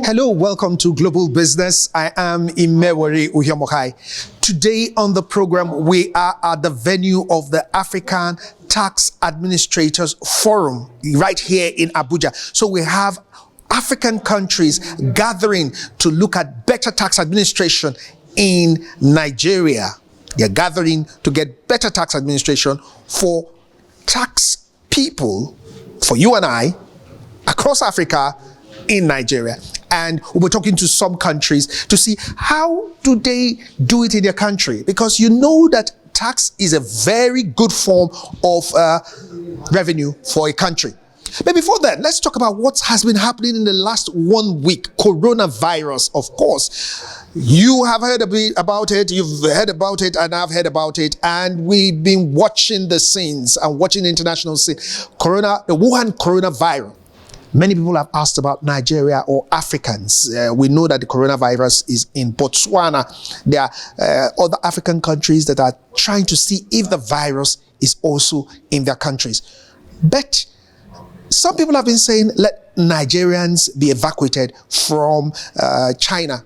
Hello, welcome to Global Business. I am Imewari Uhiamokai. Today on the program, we are at the venue of the African Tax Administrators Forum right here in Abuja. So we have African countries gathering to look at better tax administration in Nigeria. They're gathering to get better tax administration for tax people, for you and I, across Africa, in Nigeria. And we'll be talking to some countries to see how do they do it in their country, because you know that tax is a very good form of revenue for a country. But before that, let's talk about what has been happening in the last 1 week. Coronavirus, of course. You have heard a bit about it, you've heard about it, and I've heard about it. And we've been watching the scenes and watching the international scene. The Wuhan coronavirus. Many people have asked about Nigeria or Africans. We know that the coronavirus is in Botswana. There are other African countries that are trying to see if the virus is also in their countries. But some people have been saying, let Nigerians be evacuated from China.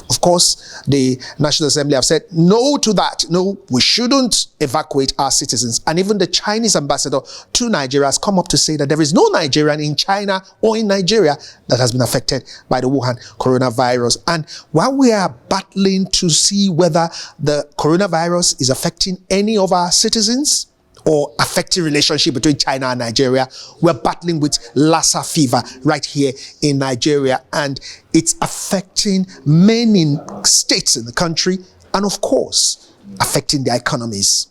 Of course, the National Assembly have said no to that. No, we shouldn't evacuate our citizens. And even the Chinese ambassador to Nigeria has come up to say that there is no Nigerian in China or in Nigeria that has been affected by the Wuhan coronavirus. And while we are battling to see whether the coronavirus is affecting any of our citizens or affecting relationship between China and Nigeria, we're battling with Lassa fever right here in Nigeria, and it's affecting many states in the country, and of course, affecting their economies.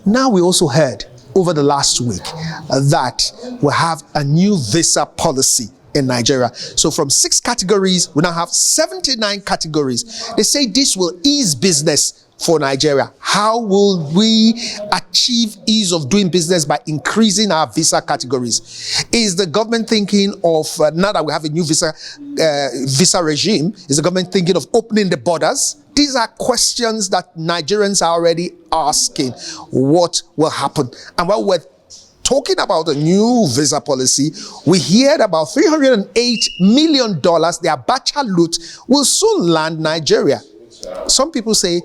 Now, we also heard over the last week that we have a new visa policy in Nigeria. So from 6 categories, we now have 79 categories. They say this will ease business for Nigeria. How will we achieve ease of doing business by increasing our visa categories? Is the government thinking of, now that we have a new visa regime, is the government thinking of opening the borders? These are questions that Nigerians are already asking. What will happen? And while we're talking about a new visa policy, we heard about $308 million, their Abacha loot, will soon land Nigeria. Some people say,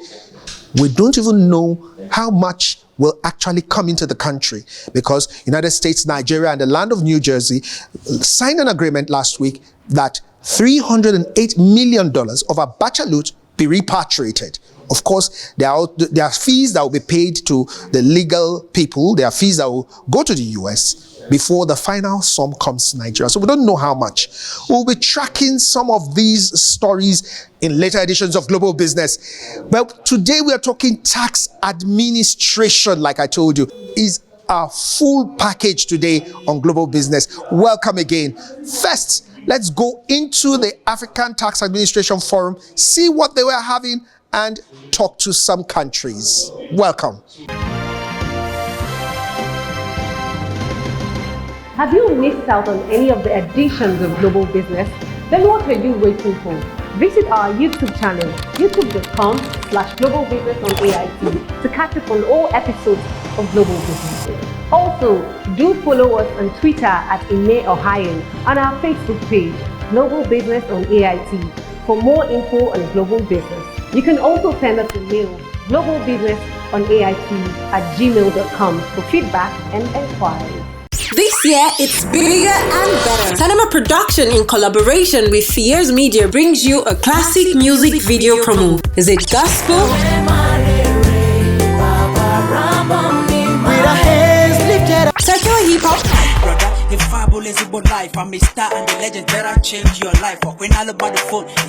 we don't even know how much will actually come into the country, because United States, Nigeria, and the land of New Jersey signed an agreement last week that $308 million of Abacha loot be repatriated. Of course, there are fees that will be paid to the legal people. There are fees that will go to the US before the final sum comes to Nigeria. So we don't know how much. We'll be tracking some of these stories in later editions of Global Business. But today we are talking tax administration, like I told you, is a full package today on Global Business. Welcome again. First, let's go into the African Tax Administration Forum, see what they were having, and talk to some countries. Welcome. Have you missed out on any of the editions of Global Business? Then what are you waiting for? Visit our YouTube channel, youtube.com/Global Business on AIT, to catch up on all episodes of Global Business. Also, do follow us on Twitter at Ime Ohio, and our Facebook page, Global Business on AIT, for more info on Global Business. You can also send us a mail, globalbusinessonaIT@gmail.com, for feedback and enquiries. This year, it's bigger and better. Cinema Production, in collaboration with Fierce Media, brings you a classic music video promo. Is it gospel? Secular hip hop?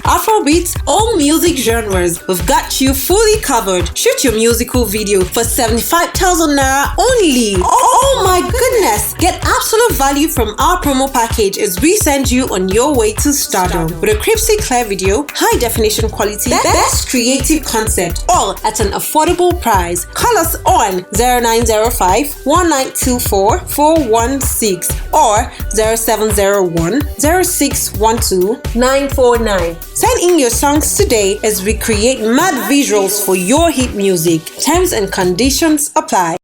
Afrobeats, all music genres. We've got you fully covered. Shoot your musical video for 75,000 naira only. Oh my goodness! Get absolute value from our promo package as we send you on your way to stardom with a crispy clear video, high definition quality, best creative concept, all at an affordable price. Call us on 0905 1924 416 or 0701 0612 949. Send in your songs today as we create mad visuals for your hit music. Terms and conditions apply.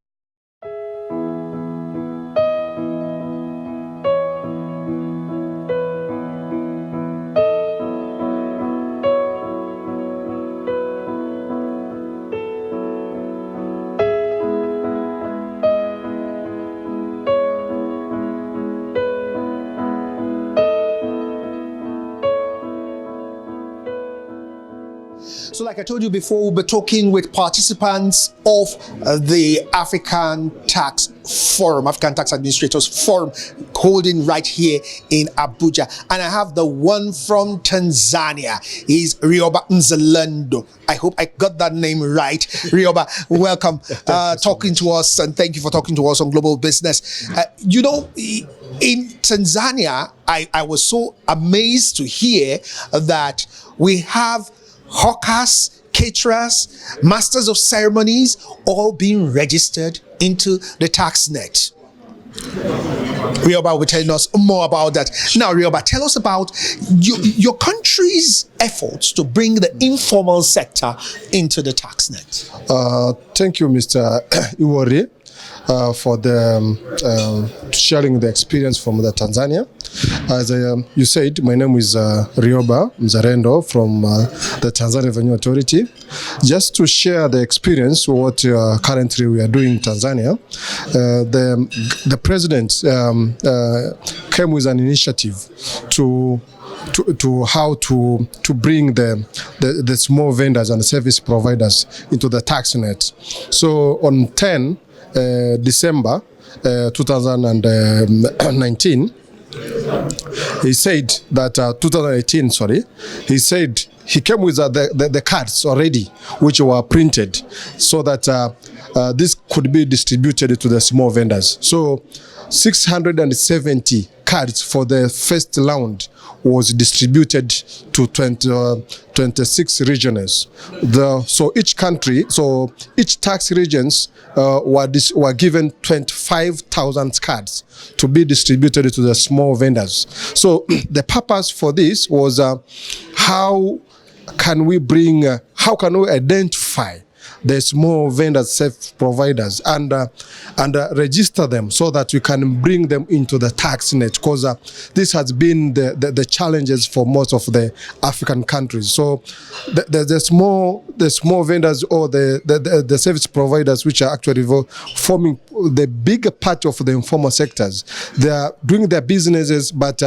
So like I told you before, we'll be talking with participants of the African Tax Forum, African Tax Administrators Forum, holding right here in Abuja. And I have the one from Tanzania. He's Rioba Nzalendo. I hope I got that name right. Rioba, welcome talking to us, and thank you for talking to us on Global Business. You know, in Tanzania, I was so amazed to hear that we have hawkers, caterers, masters of ceremonies, all being registered into the tax net. Rioba will be telling us more about that. Now, Rioba, tell us about your country's efforts to bring the informal sector into the tax net. Thank you, Mr. Iwori, for the sharing the experience from the Tanzania. As you said, my name is Rioba Mzarendo from the Tanzania Revenue Authority. Just to share the experience, what currently we are doing in Tanzania, the president came with an initiative to how to bring the small vendors and service providers into the tax net. So on 10 December 2019, he said that 2018, sorry, he said he came with the cards already, which were printed, so that this could be distributed to the small vendors. So 670 cards for the first round was distributed to 26 regions. So each tax regions were given 25,000 cards to be distributed to the small vendors. So the purpose for this was how can we identify the small vendors, service providers, and register them so that we can bring them into the tax net, because this has been the challenges for most of the African countries. So the small vendors or the service providers, which are actually forming the bigger part of the informal sectors, they are doing their businesses, but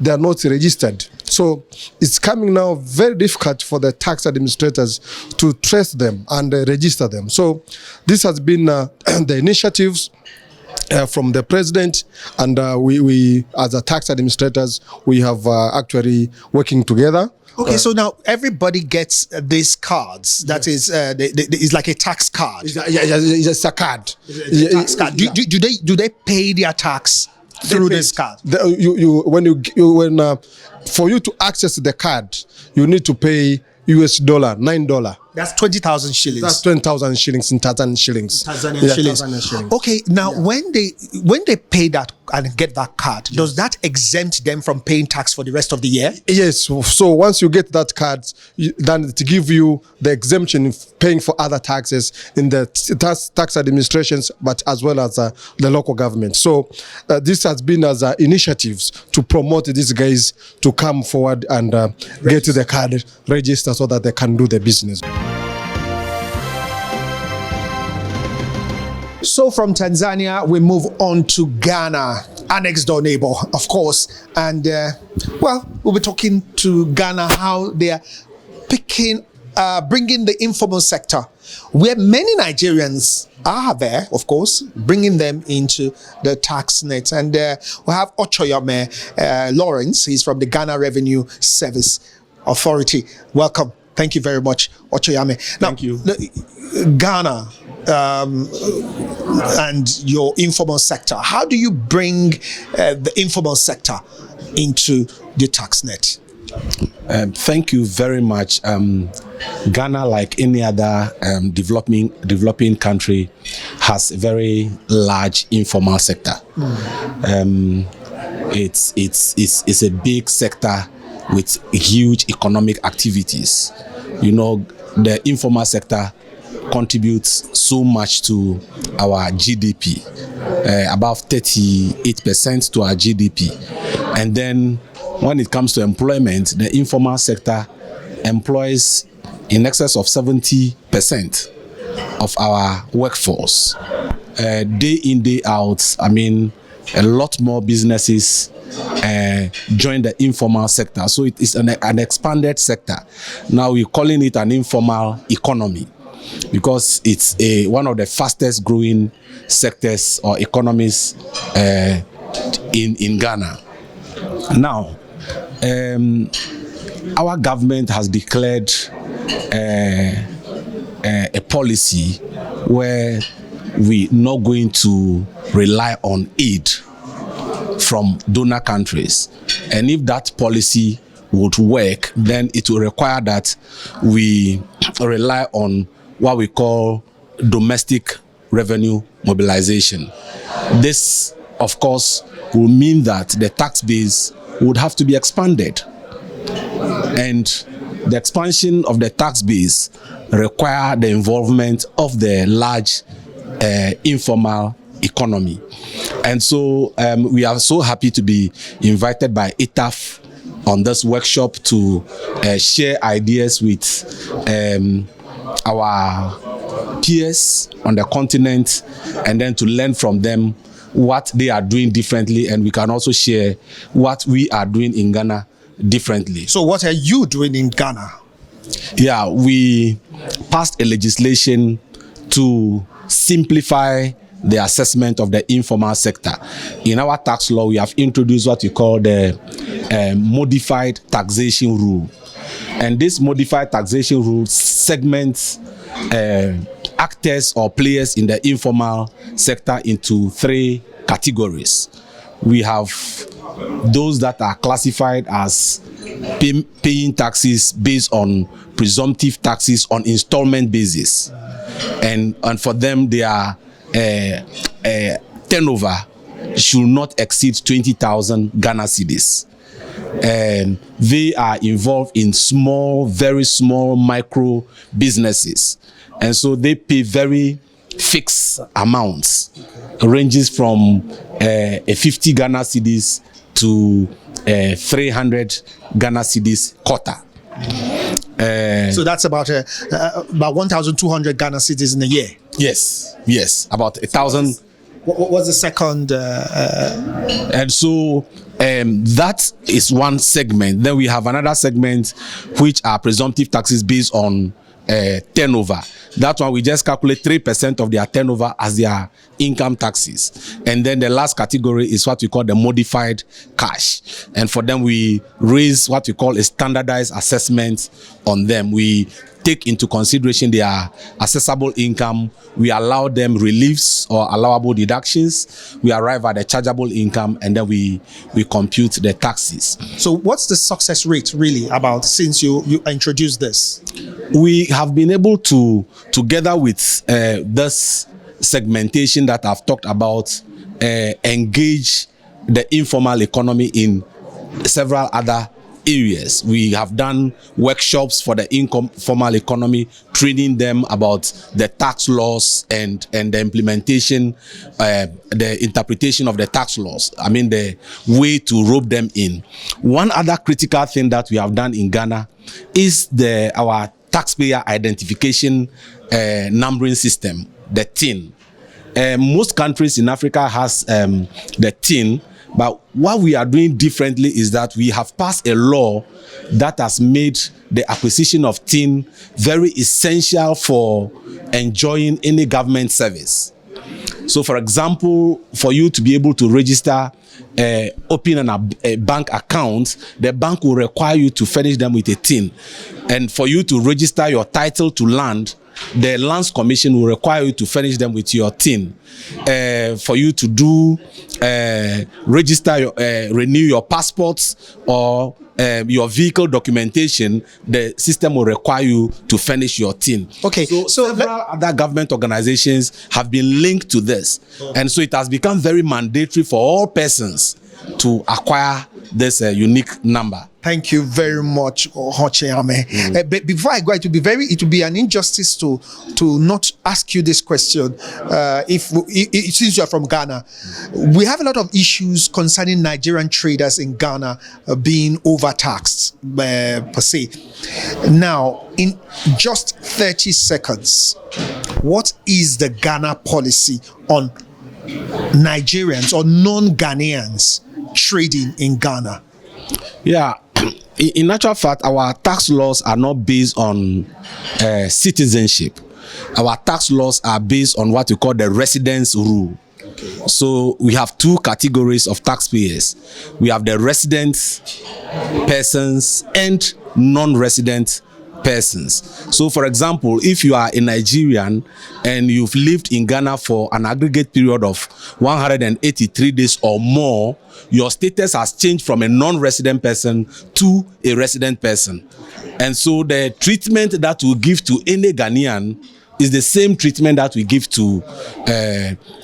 they are not registered. So it's coming now very difficult for the tax administrators to trace them and register them. So this has been the initiatives from the president, and we as a tax administrators, we have actually working together. Okay, so now everybody gets these cards. That is, it's like a tax card. It's a card. It's a tax card. Do they pay their tax through this card? For you to access the card, you need to pay $9. That's 20,000 shillings. That's 20,000 shillings in Tanzanian shillings. Tanzanian shillings. Okay, now when they pay that and get that card, does that exempt them from paying tax for the rest of the year? Yes. So once you get that card, then it give you the exemption of paying for other taxes in the tax administrations, but as well as the local government. So this has been as initiatives to promote these guys to come forward and get the card register so that they can do the business. So from Tanzania, we move on to Ghana, our next door neighbor, of course. And we'll be talking to Ghana how they are bringing the informal sector, where many Nigerians are there, of course, bringing them into the tax net. And we have Ochoyome Lawrence. He's from the Ghana Revenue Service Authority. Welcome. Thank you very much, Ochoyame. Now, thank you. Ghana and your informal sector. How do you bring the informal sector into the tax net? Thank you very much. Ghana, like any other developing country, has a very large informal sector. It's a big sector with huge economic activities. You know, the informal sector contributes so much to our GDP, about 38% to our GDP. And then when it comes to employment, the informal sector employs in excess of 70% of our workforce. Day in, day out, I mean, a lot more businesses join the informal sector. So it is an expanded sector. Now we're calling it an informal economy because it's one of the fastest growing sectors or economies in Ghana. Now, our government has declared a policy where we're not going to rely on aid from donor countries. And if that policy would work, then it will require that we rely on what we call domestic revenue mobilization. This, of course, will mean that the tax base would have to be expanded. And the expansion of the tax base require the involvement of the large informal economy. And so we are so happy to be invited by ITAF on this workshop to share ideas with our peers on the continent, and then to learn from them what they are doing differently, and we can also share what we are doing in Ghana differently. So what are you doing in Ghana? Yeah, we passed a legislation to simplify the assessment of the informal sector. In our tax law, we have introduced what we call the modified taxation rule. And this modified taxation rule segments actors or players in the informal sector into three categories. We have those that are classified as paying taxes based on presumptive taxes on installment basis, and for them their turnover should not exceed 20,000 Ghana cedis. And they are involved in small, very small micro businesses, and so they pay very fixed amounts, ranges from 50 Ghana cedis to 300 Ghana cedis quarter. So that's about 1,200 Ghana cedis in a year. Yes, about 1,000. What's the second? And so that is one segment. Then we have another segment which are presumptive taxes based on turnover. That one we just calculate 3% of their turnover as their income taxes. And then the last category is what we call the modified cash. And for them we raise what we call a standardized assessment on them. We take into consideration their assessable income. We allow them reliefs or allowable deductions. We arrive at the chargeable income, and then we compute the taxes. So what's the success rate really about since you introduced this? We have been able to, together with this segmentation that I've talked about, engage the informal economy in several other areas. We have done workshops for the informal economy, training them about the tax laws and the implementation, the interpretation of the tax laws. I mean, the way to rope them in. One other critical thing that we have done in Ghana is our taxpayer identification numbering system, the TIN. Most countries in Africa has the TIN. But what we are doing differently is that we have passed a law that has made the acquisition of TIN very essential for enjoying any government service. So, for example, for you to be able to register, open a bank account, the bank will require you to furnish them with a TIN. And for you to register your title to land, the Lands Commission will require you to furnish them with your TIN. For you to do register, renew your passports or your vehicle documentation, the system will require you to furnish your TIN. Okay, so several other government organizations have been linked to this, and so it has become very mandatory for all persons to acquire this unique number. Thank you very much, Hocheame. But before I go, it would be an injustice to not ask you this question. Since you are from Ghana, we have a lot of issues concerning Nigerian traders in Ghana being overtaxed per se. Now, in just 30 seconds, what is the Ghana policy on Nigerians or non-Ghanaians trading in Ghana? Yeah, in actual fact, our tax laws are not based on citizenship. Our tax laws are based on what we call the residence rule. So we have two categories of taxpayers. We have the resident persons and non-resident persons. So for example, if you are a Nigerian and you've lived in Ghana for an aggregate period of 183 days or more, your status has changed from a non-resident person to a resident person. And so the treatment that we give to any Ghanaian is the same treatment that we give to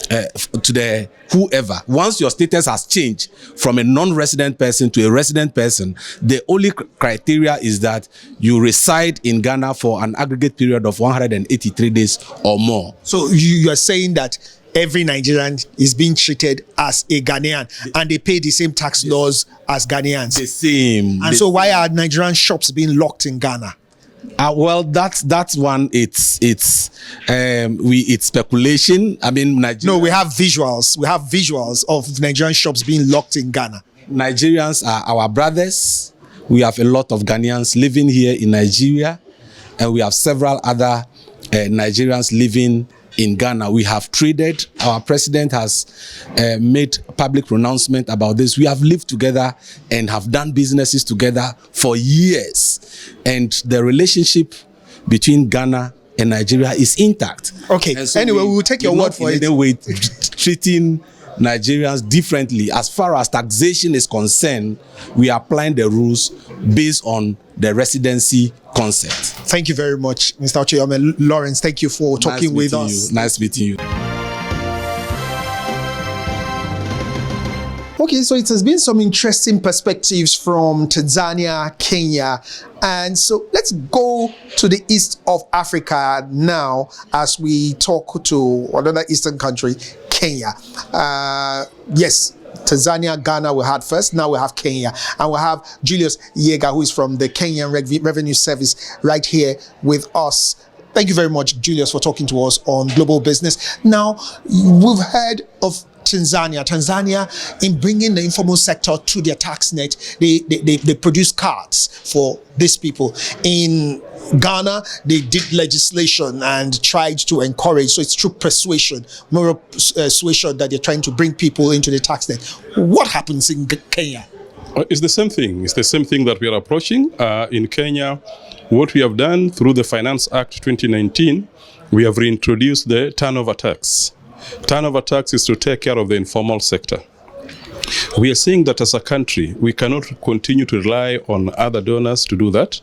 the whoever. Once your status has changed from a non-resident person to a resident person, the only criteria is that you reside in Ghana for an aggregate period of 183 days or more. So you are saying that every Nigerian is being treated as a Ghanaian and they pay the same tax laws as Ghanaians. The same. And so why are Nigerian shops being locked in Ghana? Well, that's one. It's speculation. I mean, No, we have visuals. We have visuals of Nigerian shops being locked in Ghana. Nigerians are our brothers. We have a lot of Ghanaians living here in Nigeria, and we have several other Nigerians living in Ghana. We have traded. Our president has made public pronouncement about this. We have lived together and have done businesses together for years. And the relationship between Ghana and Nigeria is intact. Okay. So anyway, we will take your word for it. We're treating Nigerians differently. As far as taxation is concerned, we are applying the rules based on the residency concept. Thank you very much, Mr. Ochoyome. Lawrence, thank you for talking with us. Nice meeting you. Okay, so it has been some interesting perspectives from Tanzania, Kenya, and so let's go to the east of Africa now as we talk to another eastern country, Kenya. Yes, Tanzania, Ghana we had first, now we have Kenya, and we have Julius Yega, who is from the Kenyan Revenue Service, right here with us. Thank you very much, Julius, for talking to us on Global Business. Now, we've heard of Tanzania, in bringing the informal sector to their tax net, they produce cards for these people. In Ghana, they did legislation and tried to encourage, so it's through persuasion, moral persuasion, that they're trying to bring people into the tax net. What happens in Kenya? It's the same thing. It's the same thing that we are approaching. In Kenya, what we have done through the Finance Act 2019, we have reintroduced the turnover tax. Turnover tax is to take care of the informal sector. We are saying that as a country, we cannot continue to rely on other donors to do that.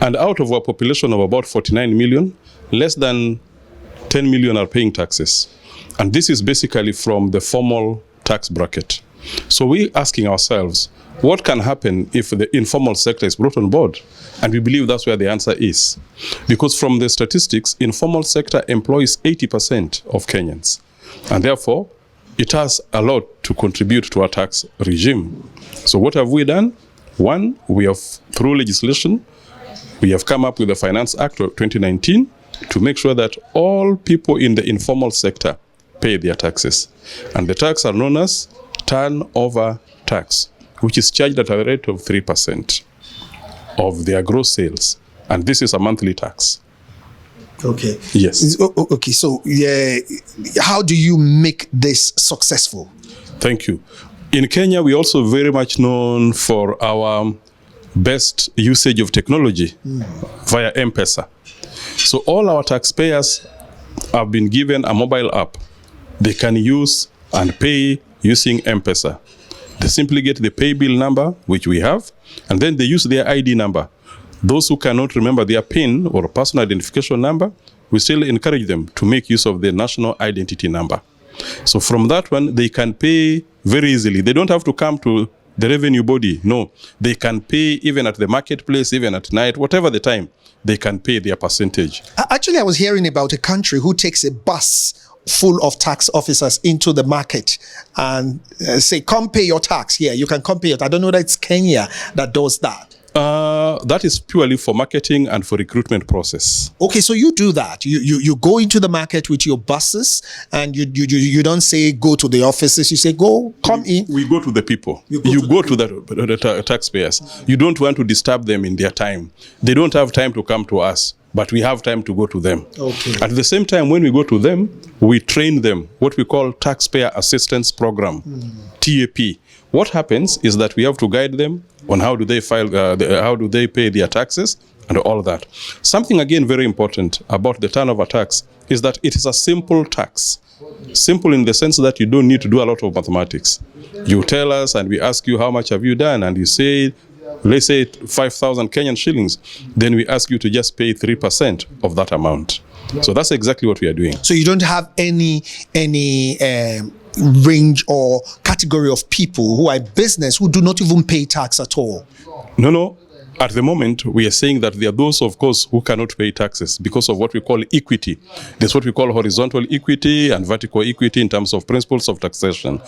And out of our population of about 49 million, less than 10 million are paying taxes. And this is basically from the formal tax bracket. So we're asking ourselves, what can happen if the informal sector is brought on board? And we believe that's where the answer is. Because from the statistics, informal sector employs 80% of Kenyans. And therefore, it has a lot to contribute to our tax regime. So what have we done? One, we have, through legislation, we have come up with the Finance Act of 2019 to make sure that all people in the informal sector pay their taxes. And the tax are known as turnover tax, which is charged at a rate of 3% of their gross sales. And this is a monthly tax. Okay. Yes. Okay, so how do you make this successful? Thank you. In Kenya, we're also very much known for our best usage of technology via M-Pesa. So all our taxpayers have been given a mobile app they can use and pay using M-Pesa. They simply get the pay bill number, which we have, and then they use their ID number. Those who cannot remember their PIN or personal identification number, we still encourage them to make use of their national identity number. So from that one, they can pay very easily. They don't have to come to the revenue body. No, they can pay even at the marketplace, even at night, whatever the time, they can pay their percentage. Actually, I was hearing about a country who takes a bus full of tax officers into the market and say, come pay your tax here. You can come pay it. I don't know that it's Kenya that does that. That is purely for marketing and for recruitment process. Okay, so you do that. You go into the market with your buses, and you don't say go to the offices. You say come in. We go to the people. You go to the taxpayers. You don't want to disturb them in their time. They don't have time to come to us, but we have time to go to them. Okay. At the same time, when we go to them, we train them, what we call Taxpayer Assistance Program, TAP. What happens is that we have to guide them on how do they file, how do they pay their taxes, and all that. Something again very important about the turnover tax is that it is a simple tax. Simple in the sense that you don't need to do a lot of mathematics. You tell us and we ask you how much have you done, and you say, let's say 5,000 Kenyan shillings, then we ask you to just pay 3% of that amount. So that's exactly what we are doing. So you don't have any range or category of people who are in business who do not even pay tax at all? No. At the moment, we are saying that there are those, of course, who cannot pay taxes because of what we call equity. There's what we call horizontal equity and vertical equity in terms of principles of taxation.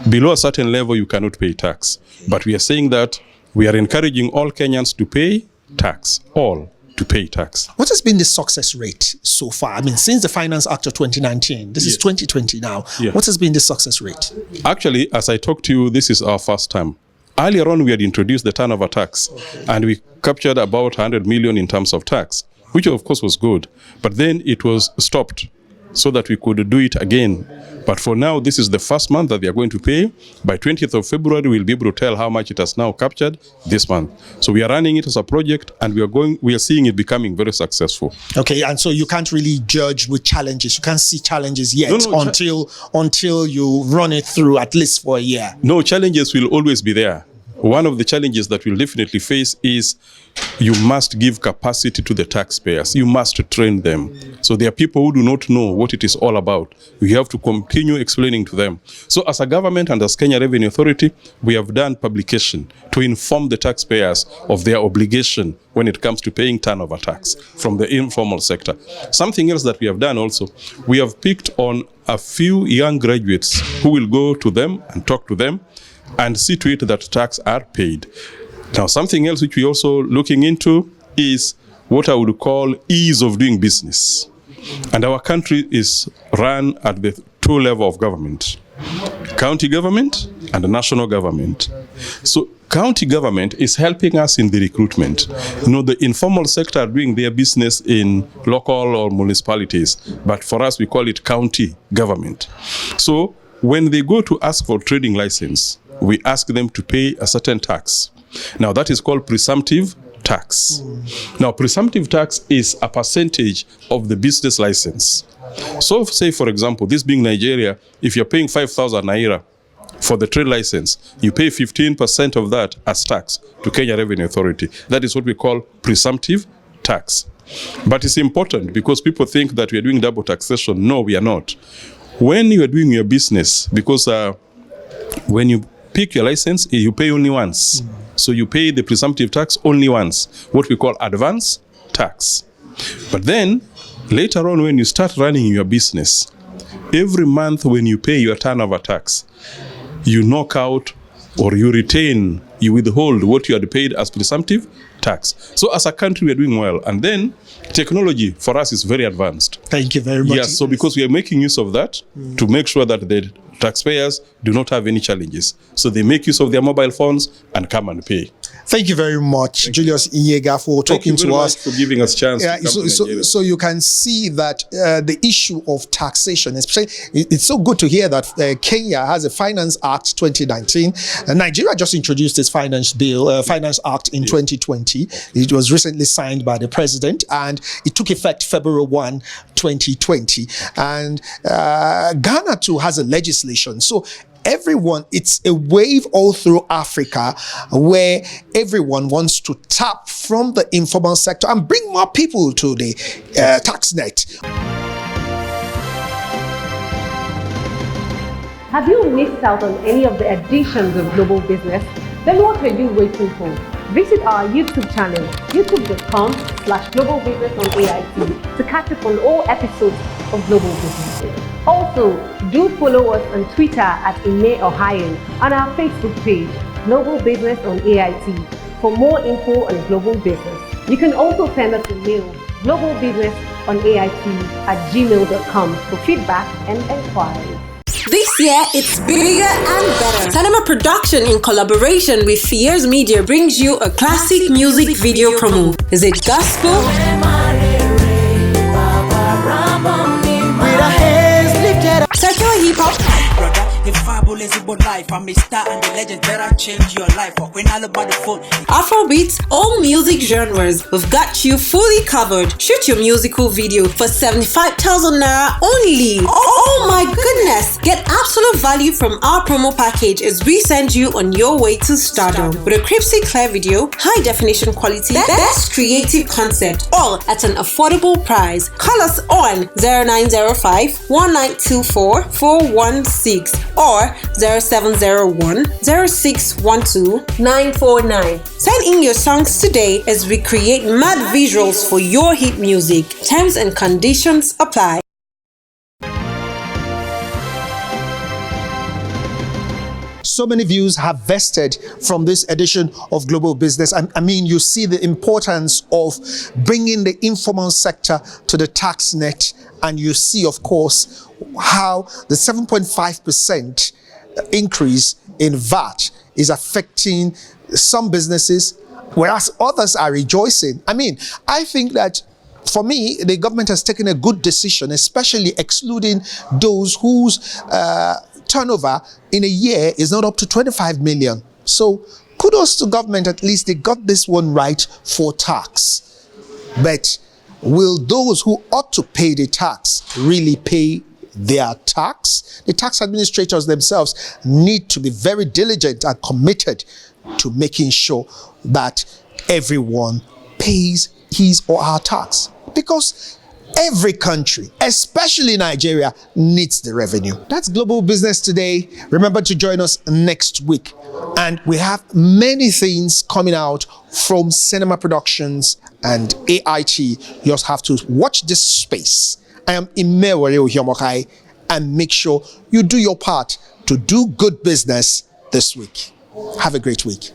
Below a certain level, you cannot pay tax. But we are saying that we are encouraging all Kenyans to pay tax, all to pay tax. What has been the success rate so far? I mean, since the Finance Act of 2019, this is 2020 now. Yeah. What has been the success rate? Actually, as I talked to you, this is our first time. Earlier on, we had introduced the turnover tax, and we captured about 100 million in terms of tax, which of course was good. But then it was stopped so that we could do it again. But for now, this is the first month that they are going to pay. By 20th of February, we'll be able to tell how much it has now captured this month. So we are running it as a project, and we are seeing it becoming very successful. Okay, and so you can't really judge with challenges. You can't see challenges yet until you run it through at least for a year. No, challenges will always be there. One of the challenges that we'll definitely face is you must give capacity to the taxpayers. You must train them. So there are people who do not know what it is all about. We have to continue explaining to them. So as a government and as Kenya Revenue Authority, we have done publication to inform the taxpayers of their obligation when it comes to paying turnover tax from the informal sector. Something else that we have done also, we have picked on a few young graduates who will go to them and talk to them and see to it that tax are paid. Now, something else which we're also looking into is what I would call ease of doing business. And our country is run at the two levels of government, county government and the national government. So county government is helping us in the recruitment. You know, the informal sector are doing their business in local or municipalities, but for us, we call it county government. So when they go to ask for trading license, we ask them to pay a certain tax. Now, that is called presumptive tax. Now, presumptive tax is a percentage of the business license. So, say, for example, this being Nigeria, if you're paying 5,000 naira for the trade license, you pay 15% of that as tax to Kenya Revenue Authority. That is what we call presumptive tax. But it's important because people think that we are doing double taxation. No, we are not. When you are doing your business, because when you pick your license, you pay only once. So you pay the presumptive tax only once, what we call advance tax. But then, later on, when you start running your business, every month when you pay your turnover tax, you knock out or you retain, you withhold what you had paid as presumptive tax. So as a country, we are doing well. And then technology for us is very advanced. Thank you very much. Yes, so because we are making use of that to make sure that the taxpayers do not have any challenges. So they make use of their mobile phones and come and pay. Thank you very much, Julius Inyega, for talking to us. For giving us a chance to come to Nigeria. So you can see that the issue of taxation, especially, it's so good to hear that Kenya has a Finance Act 2019. Nigeria just introduced its Finance Act in 2020. It was recently signed by the president, and it took effect February 1, 2020. And Ghana too has a legislation. So everyone, it's a wave all through Africa where everyone wants to tap from the informal sector and bring more people to the tax net. Have you missed out on any of the editions of Global Business? Then what are you waiting for? Visit our YouTube channel, youtube.com/Global Business on AIT, to catch up on all episodes of Global Business. Also, do follow us on Twitter at Ine Ohio, and our Facebook page, Global Business on AIT. for more info on global business. You can also send us a mail, globalbusinessonait@gmail.com, for feedback and inquiries. This year, it's bigger and better. Cinema Production, in collaboration with Fierce Media, brings you a classic music video promo. Is it gospel? Secular hip hop? Afrobeats, all music genres. We've got you fully covered. Shoot your musical video for 75,000 naira only. Oh my goodness! Get absolute value from our promo package as we send you on your way to stardom with a crispy clear video, high definition quality, best creative concept, all at an affordable price. Call us on 0905 1924 416 or 0701 0612 949. Send in your songs today as we create mad visuals for your hit music. Terms and conditions apply. So many views have vested from this edition of Global Business. I mean, you see the importance of bringing the informal sector to the tax net, and you see, of course, how the 7.5% increase in VAT is affecting some businesses, whereas others are rejoicing. I mean, I think that for me, the government has taken a good decision, especially excluding those whose turnover in a year is not up to 25 million. So kudos to government, at least they got this one right for tax. But will those who ought to pay the tax really pay their tax? The tax administrators themselves need to be very diligent and committed to making sure that everyone pays his or her tax, because every country, especially Nigeria, needs the revenue. That's Global Business today. Remember to join us next week. And we have many things coming out from Cinema Productions and AIT. You just have to watch this space. I am Imewere, and make sure you do your part to do good business this week. Have a great week.